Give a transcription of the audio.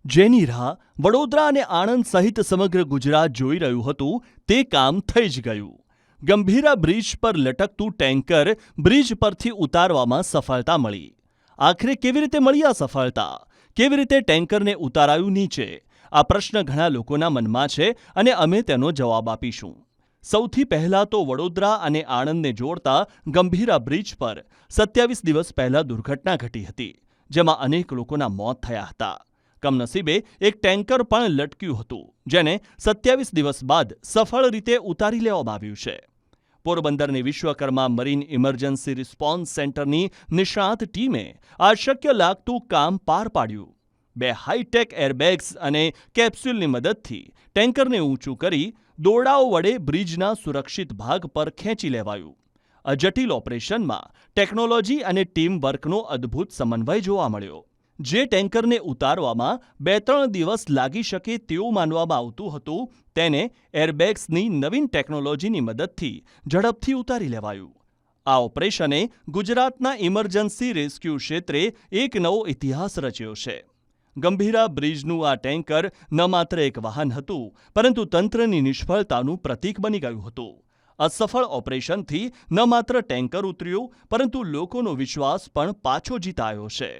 જેની રાહ વડોદરા અને આણંદ સહિત સમગ્ર ગુજરાત જોઈ રહ્યું હતું તે કામ થઈ જ ગયું. ગંભીરા બ્રિજ પર લટકતું ટેન્કર બ્રિજ પરથી ઉતારવામાં સફળતા મળી. આખરે કેવી રીતે મળી આ સફળતા? કેવી રીતે ટેન્કરને ઉતારાયું નીચે? આ પ્રશ્ન ઘણા લોકોના મનમાં છે અને અમે તેનો જવાબ આપીશું. સૌથી પહેલા તો વડોદરા અને આણંદને જોડતા ગંભીરા બ્રિજ પર 27 દિવસ પહેલા દુર્ઘટના ઘટી હતી, જેમાં અનેક લોકોના મોત થયા હતા. કમનસીબે એક ટેન્કર પણ લટક્યું હતું, જેને 27 દિવસ બાદ સફળ રીતે ઉતારી લેવામાં આવ્યું છે. પોરબંદરની વિશ્વકર્મા મરીન ઇમરજન્સી રિસ્પોન્સ સેન્ટરની નિષ્ણાત ટીમે આ અશક્ય લાગતું કામ પાર પાડ્યું. 2 હાઈટેક એરબેગ્સ અને કેપ્સ્યુલની મદદથી ટેન્કરને ઊંચું કરી દોરડાઓ વડે બ્રિજના સુરક્ષિત ભાગ પર ખેંચી લેવાયું. આ જટિલ ઓપરેશનમાં ટેકનોલોજી અને ટીમ વર્કનો અદ્ભુત સમન્વય જોવા મળ્યો. જે ટેન્કરને ઉતારવામાં 2-3 દિવસ લાગી શકે તેવું માનવામાં આવતું હતું, તેને એરબેગ્સની નવીન ટેકનોલોજીની મદદથી ઝડપથી ઉતારી લેવાયું. આ ઓપરેશને ગુજરાતના ઇમરજન્સી રેસ્ક્યુ ક્ષેત્રે એક નવો ઇતિહાસ રચ્યો છે. ગંભીરા બ્રિજનું આ ટેન્કર ન માત્ર એક વાહન હતું, પરંતુ તંત્રની નિષ્ફળતાનું પ્રતીક બની ગયું હતું. આ સફળ ઓપરેશનથી ન માત્ર ટેન્કર ઉતર્યું, પરંતુ લોકોનો વિશ્વાસ પણ પાછો જીતાયો છે.